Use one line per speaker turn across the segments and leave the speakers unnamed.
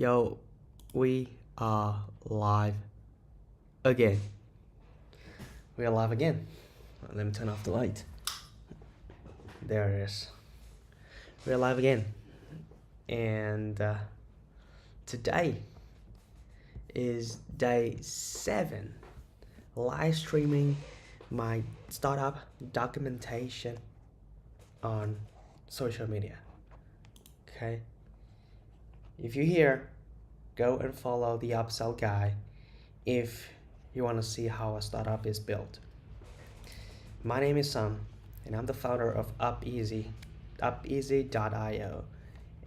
Yo, we are live again. We are live again. Let me turn off the light. There it is. We are live again. And today is day 7 live streaming my startup documentation on social media. Okay. If you're here, go and follow the upsell guy if you want to see how a startup is built. My name is Sun, and I'm the founder of upeasy.io,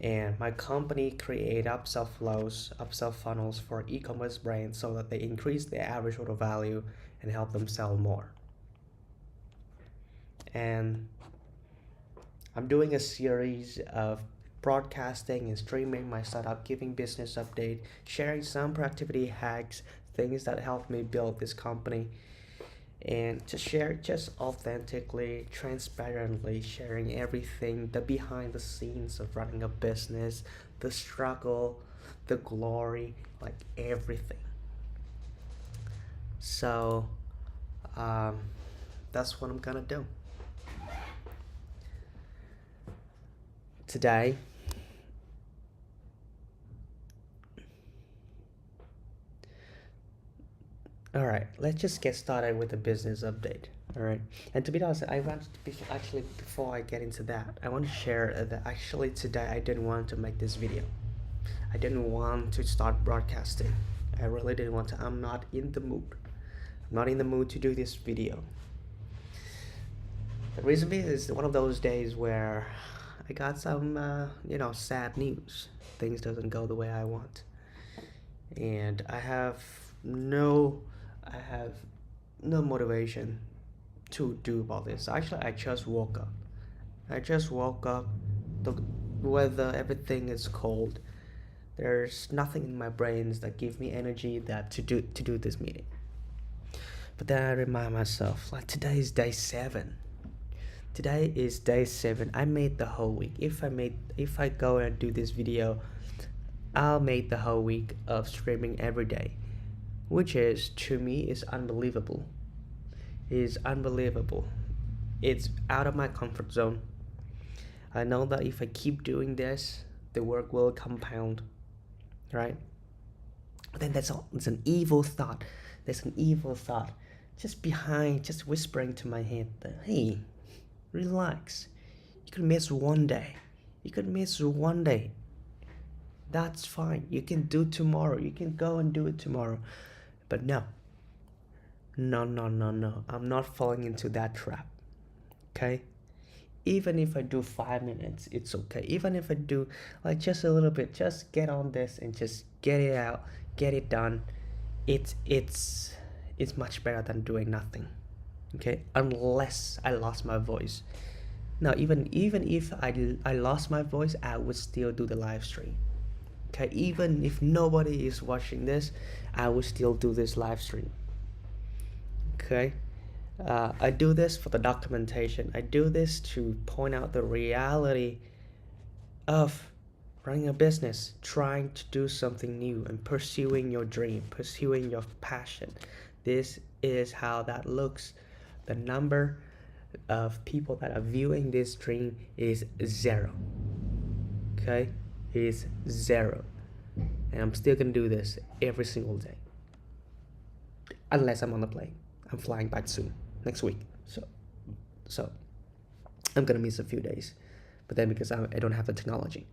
and my company create upsell flows, upsell funnels for e-commerce brands so that they increase their average order value and help them sell more. And I'm doing a series of broadcasting and streaming my startup, giving business update, sharing some productivity hacks, things that helped me build this company, and to share just authentically, transparently, sharing everything, the behind the scenes of running a business, the struggle, the glory, like everything. So that's what I'm gonna do today. All right, let's just get started with the business update. All right, and to be honest, I want to actually, before I get into that, I want to share that actually today I didn't want to make this video. I didn't want to start broadcasting. I really didn't want to. I'm not in the mood. I'm not in the mood to do this video. The reason being is one of those days where I got some, sad news. Things doesn't go the way I want, and I have no motivation to do about this. Actually, I just woke up. The weather, everything is cold. There's nothing in my brains that give me energy to do this meeting. But then I remind myself, like, today is day 7. Today is day 7. I made the whole week. If I go and do this video, I'll make the whole week of streaming every day, which is, to me, is unbelievable. It's out of my comfort zone. I know that if I keep doing this, the work will compound, right? But then it's an evil thought. There's an evil thought just whispering to my head that, hey, relax. You could miss one day. That's fine. You can do tomorrow. You can go and do it tomorrow. But no. I'm not falling into that trap. Okay? Even if I do 5 minutes, it's okay. Even if I do like just a little bit, just get on this and just get it out, get it done. It's much better than doing nothing. Okay? Unless I lost my voice. Now, even if I lost my voice, I would still do the live stream. Okay, even if nobody is watching this, I will still do this live stream. Okay, I do this for the documentation. I do this to point out the reality of running a business, trying to do something new and pursuing your dream, pursuing your passion. This is how that looks. The number of people that are viewing this stream is 0. Okay, is 0, and I'm still gonna do this every single day, unless I'm on the plane. I'm flying back soon, next week, so I'm gonna miss a few days, but then because I don't have the technology,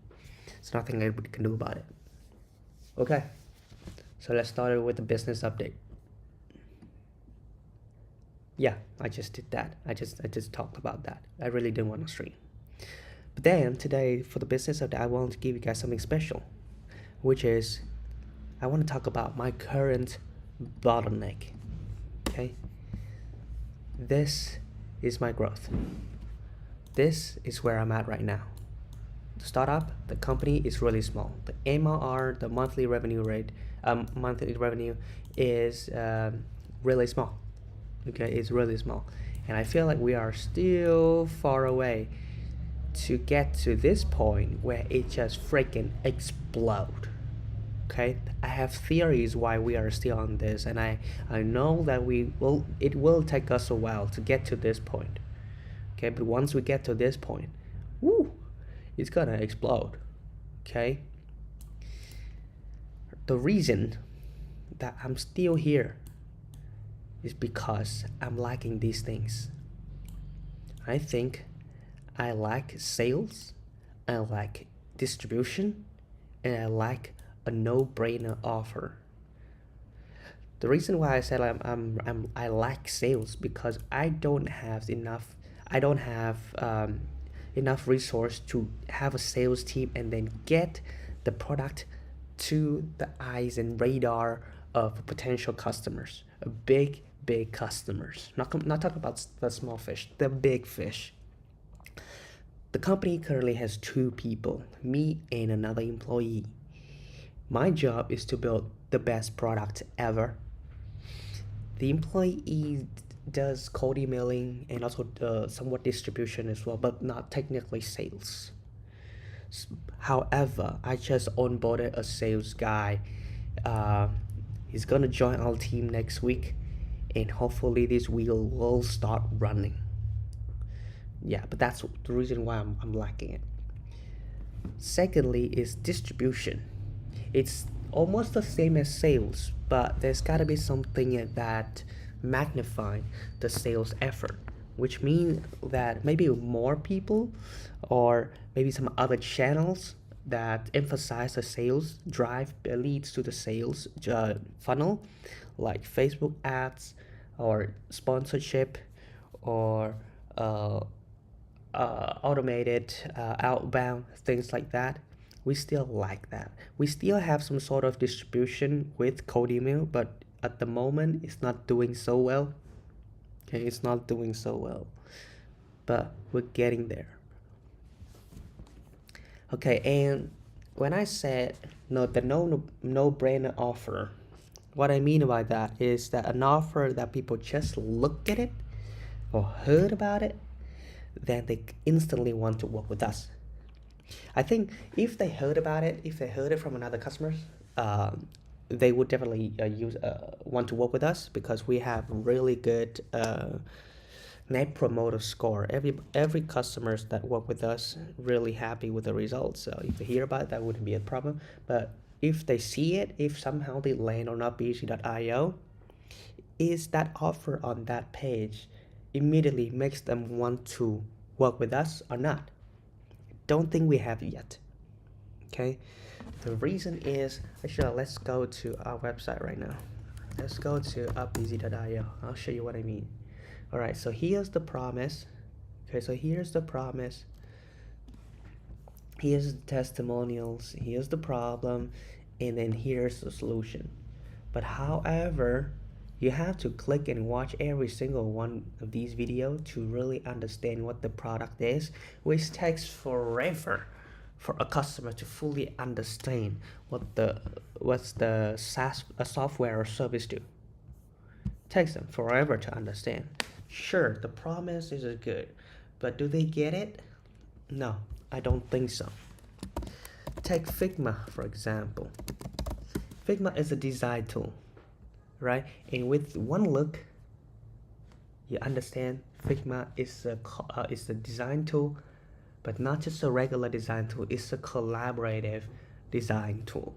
there's nothing I can do about it. Okay, so let's start with the business update. Yeah, I just did that. I just talked about that. I really didn't want to stream. But then today, for the business update, I want to give you guys something special, which is I want to talk about my current bottleneck. Okay, this is my growth. This is where I'm at right now. The startup, the company is really small. The MRR, the monthly revenue is really small. Okay, it's really small, and I feel like we are still far away to get to this point where it just freaking explode. Okay, I have theories why we are still on this, and I know that it will take us a while to get to this point. Okay, but once we get to this point, woo, it's gonna explode. Okay, the reason that I'm still here is because I'm liking these things. I think I like sales, I like distribution, and I like a no-brainer offer. The reason why I said I like sales because I don't have enough resource to have a sales team and then get the product to the eyes and radar of potential customers, big customers. Not talking about the small fish, the big fish. The company currently has two people, me and another employee. My job is to build the best product ever. The employee does cold emailing and also somewhat distribution as well, but not technically sales. However, I just onboarded a sales guy. Uh, he's gonna join our team next week, and hopefully this wheel will start running. Yeah, but that's the reason why I'm liking it. Secondly is distribution. It's almost the same as sales, but there's gotta be something that magnify the sales effort, which means that maybe more people or maybe some other channels that emphasize the sales drive leads to the sales funnel, like Facebook ads or sponsorship or automated outbound things like that. We still like that. We still have some sort of distribution with cold email, but at the moment it's not doing so well. Okay, it's not doing so well, but we're getting there. Okay, and when I said the no brainer offer, what I mean by that is that an offer that people just look at it or heard about it, then they instantly want to work with us. I think if they heard about it, if they heard it from another customers, they would definitely want to work with us because we have really good net promoter score. Every customers that work with us really happy with the results. So if they hear about it, that wouldn't be a problem. But if they see it, if somehow they land on upbz.io, is that offer on that page immediately makes them want to work with us or not? Don't think we have it yet. Okay, the reason is actually let's go to our website right now. Let's go to upbz.io. I'll show you what I mean. All right, so here's the promise. Okay, so here's the promise. Here's the testimonials. Here's the problem, and then here's the solution. But however, you have to click and watch every single one of these videos to really understand what the product is, which takes forever for a customer to fully understand what's the SaaS software or service do. Takes them forever to understand. Sure, the promise is good, but do they get it? No, I don't think so. Take Figma for example. Figma is a design tool, right? And with one look, you understand Figma is a design tool, but not just a regular design tool. It's a collaborative design tool.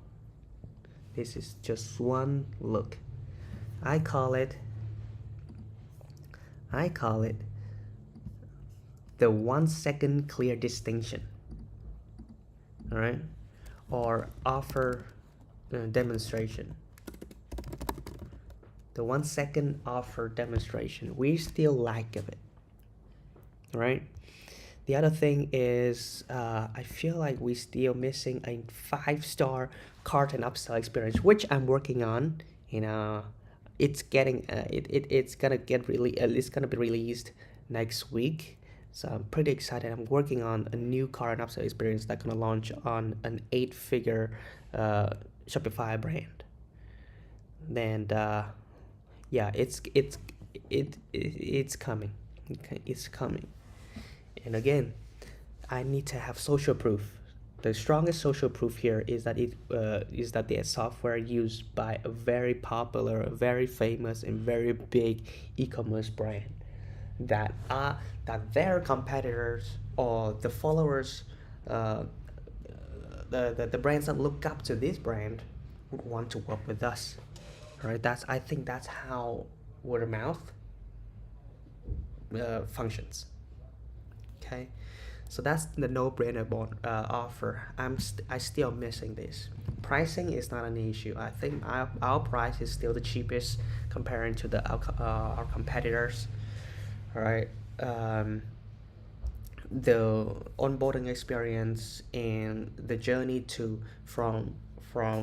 This is just one look. I call it the 1 second clear distinction. All right, or offer demonstration. The 1 second offer demonstration. We still like of it, right? The other thing is I feel like we still missing a 5-star cart and upsell experience, which I'm working on. It's getting it's gonna be released next week, so I'm pretty excited. I'm working on a new cart and upsell experience that's gonna launch on an 8-figure Shopify brand. And yeah, it's coming. Okay, it's coming. And again, I need to have social proof the strongest social proof here is that is that their software used by a very popular, very famous, and very big e-commerce brand that their competitors or the followers, uh, the brands that look up to this brand would want to work with us. Right? I think that's how word of mouth functions. Okay, so that's the no-brainer offer. I still missing this. Pricing is not an issue. I think our price is still the cheapest comparing to our competitors. All right. The onboarding experience and the journey to from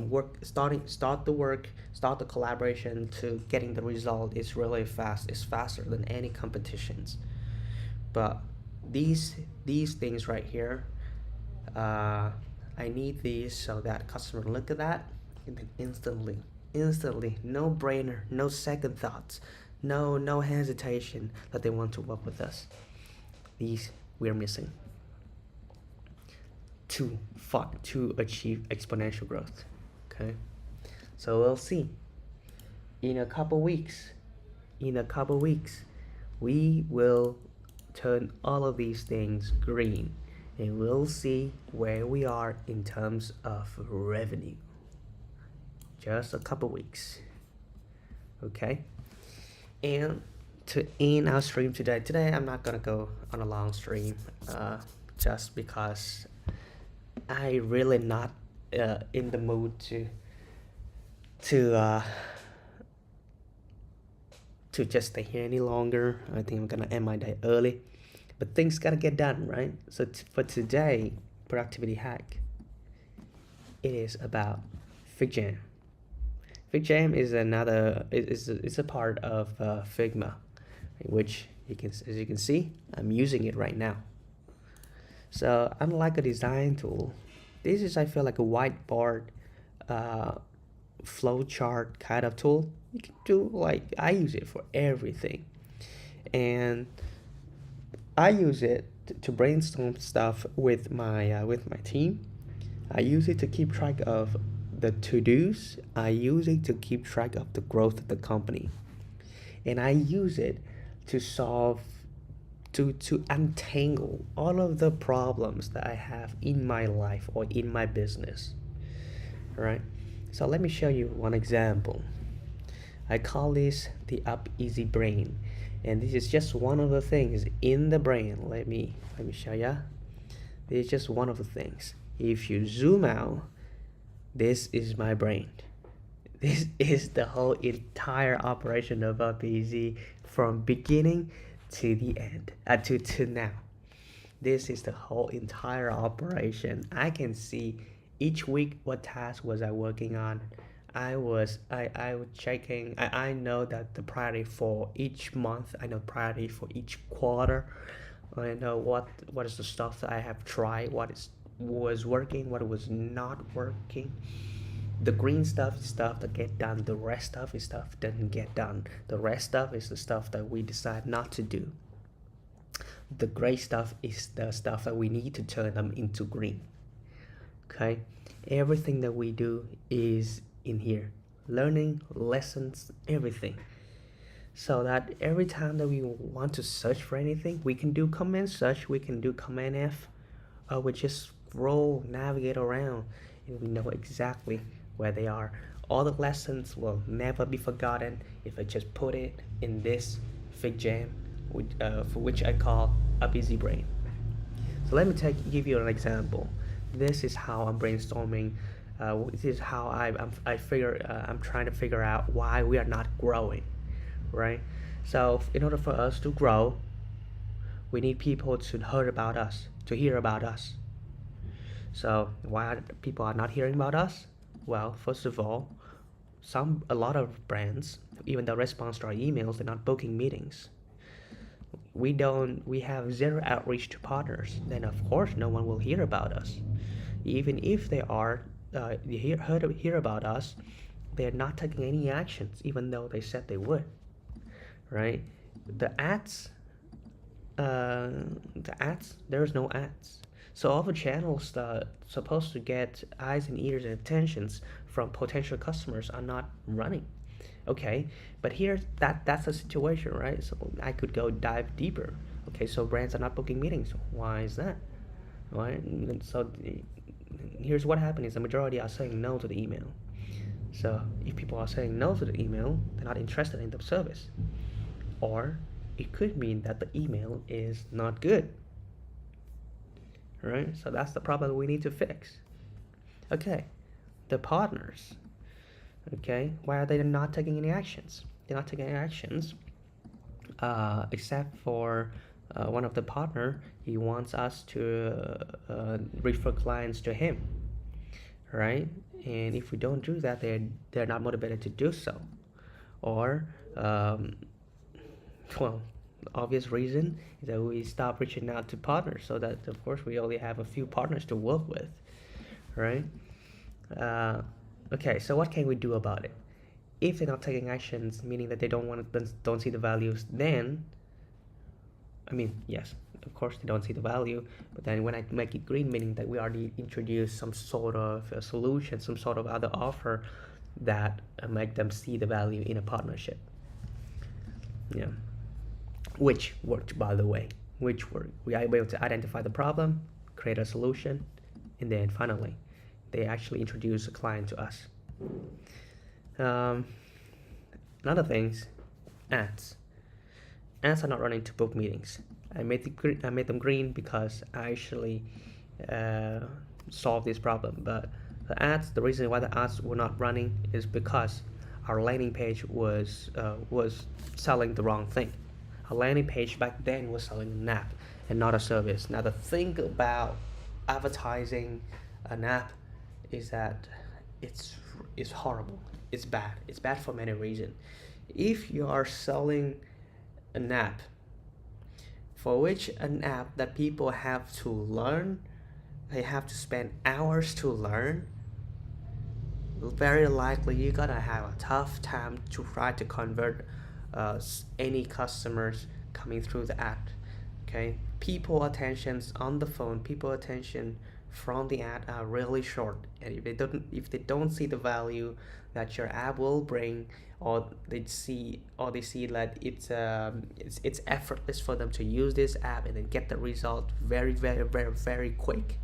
work start the collaboration to getting the result is really fast. It's faster than any competitions. But these things right here, I need these so that customer look at that and then instantly, no brainer, no second thoughts, no hesitation that they want to work with us. These we're missing to achieve exponential growth. Okay, so we'll see. In a couple weeks, we will turn all of these things green, and we'll see where we are in terms of revenue. Just a couple weeks. Okay, and to end our stream today I'm not gonna go on a long stream, just because I really not in the mood to just stay here any longer. I think I'm gonna end my day early, but things gotta get done, right? So for today, productivity hack, it is about FigJam. FigJam is it's a part of Figma, which as you can see, I'm using it right now. So unlike a design tool, this is, I feel, like a whiteboard, flowchart kind of tool. You can do, like, I use it for everything, and I use it to brainstorm stuff with my team. I use it to keep track of the to-dos. I use it to keep track of the growth of the company, and I use it to untangle all of the problems that I have in my life or in my business. All right, so let me show you one example. I call this the Up Easy Brain, and this is just one of the things in the brain. Let me show ya. This is just one of the things. If you zoom out, this is my brain. This is the whole entire operation of Up Easy from beginning to the end, to now. This is the whole entire operation. I can see each week what task was I working on. I was checking. I know that the priority for each month. I know priority for each quarter. I know what is the stuff that I have tried, was working, what was not working. The green stuff is stuff that get done. The rest stuff is stuff that doesn't get done. The rest stuff is the stuff that we decide not to do. The gray stuff is the stuff that we need to turn them into green. Okay, everything that we do is in here. Learning, lessons, everything. So that every time that we want to search for anything, we can do command search, we can do command F, or we just scroll, navigate around, and we know exactly where they are. All the lessons will never be forgotten if I just put it in this FigJam, for which I call Up Easy Brain. So let me give you an example. This is how I'm brainstorming. This is how I'm trying to figure out why we are not growing, right? So in order for us to grow, we need people to hear about us. So why people are not hearing about us? Well, first of all, a lot of brands, even the response to our emails, they're not booking meetings. We have zero outreach to partners. Then of course no one will hear about us. Even if they are hear about us, they're not taking any actions, even though they said they would. Right? The ads, there's no ads. So all the channels that supposed to get eyes and ears and attentions from potential customers are not running. Okay, but here that's the situation, right? So I could go dive deeper. Okay, so brands are not booking meetings. Why is that? Right? So here's what happened is the majority are saying no to the email. So if people are saying no to the email, they're not interested in the service. Or it could mean that the email is not good. Right? So that's the problem we need to fix. Okay, the partners. Okay, why are they not taking any actions? They're not taking any actions, except for one of the partner. He wants us to refer clients to him, right? And if we don't do that, they're not motivated to do so. Or well, the obvious reason is that we stop reaching out to partners, so that of course we only have a few partners to work with, right? uh, okay, so what can we do about it? If they're not taking actions, meaning that they don't see the values, then I mean, yes, of course they don't see the value, but then when I make it green, meaning that we already introduce some sort of a solution, some sort of other offer that make them see the value in a partnership. Yeah, which worked, by the way. Which worked. We are able to identify the problem, create a solution, and then finally, they actually introduce a client to us. Um, Another things, ads. Ads are not running to book meetings. I made them green because I actually solved this problem. But the reason why the ads were not running is because our landing page was selling the wrong thing. Our landing page back then was selling an app and not a service. Now the thing about advertising an app is that it's horrible. It's bad. It's bad for many reasons. If you are selling an app, for which an app that people have to learn, they have to spend hours to learn, very likely you're gonna have a tough time to try to convert any customers coming through the app. Okay, people attentions on the phone, people attention from the ad are really short, and if they don't see the value that your app will bring, or they see that it's effortless for them to use this app and then get the result very very very very quick.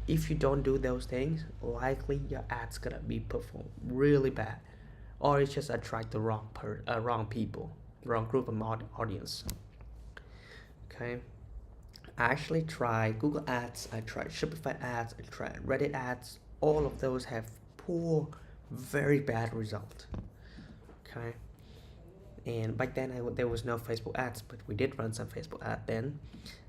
If you don't do those things, likely your ad's gonna be performed really bad, or it's just attract the wrong people, wrong group of audience. Okay, I actually tried Google Ads, I tried Shopify ads, I tried Reddit ads. All of those have poor, very bad result. Okay, and back then there was no Facebook ads, but we did run some Facebook ad then.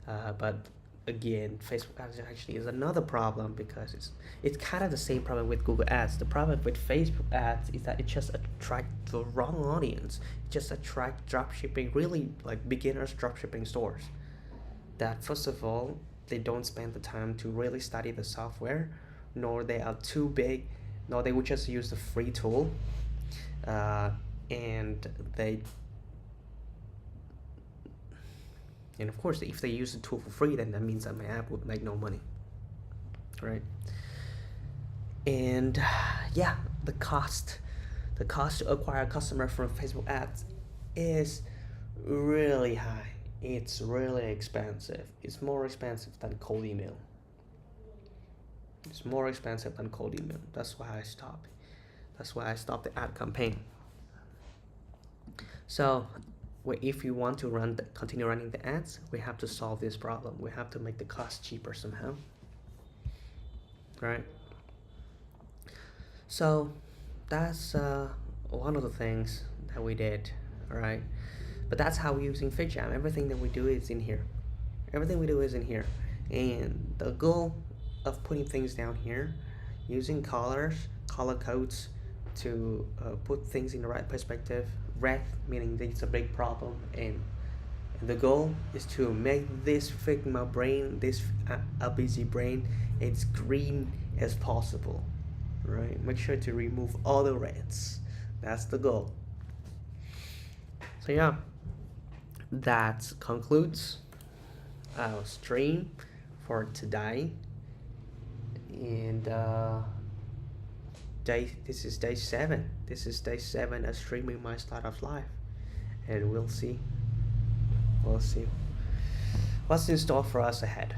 But again, Facebook ads actually is another problem because it's kind of the same problem with Google ads. The problem with Facebook ads is that it just attract the wrong audience. It just attract dropshipping, really like beginners dropshipping stores. That first of all, they don't spend the time to really study the software, nor they are too big, nor they would just use the free tool, and of course if they use the tool for free, then that means that my app would make no money, right? And yeah, the cost to acquire a customer from Facebook ads is really high. It's really expensive. It's more expensive than cold email. It's more expensive than cold email. That's why I stopped. That's why I stopped the ad campaign. So if you want to continue running the ads, we have to solve this problem. We have to make the cost cheaper somehow, right? So that's one of the things that we did, right? But that's how we're using FitJam. Everything that we do is in here. Everything we do is in here. And the goal of putting things down here, using color codes to put things in the right perspective. Red meaning that it's a big problem, and the goal is to make this Figma brain, this a busy brain, as green as possible, right? Make sure to remove all the reds. That's the goal. So yeah, that concludes our stream for today. And this is day 7. This is day 7 of streaming my startup life. And we'll see. We'll see what's in store for us ahead.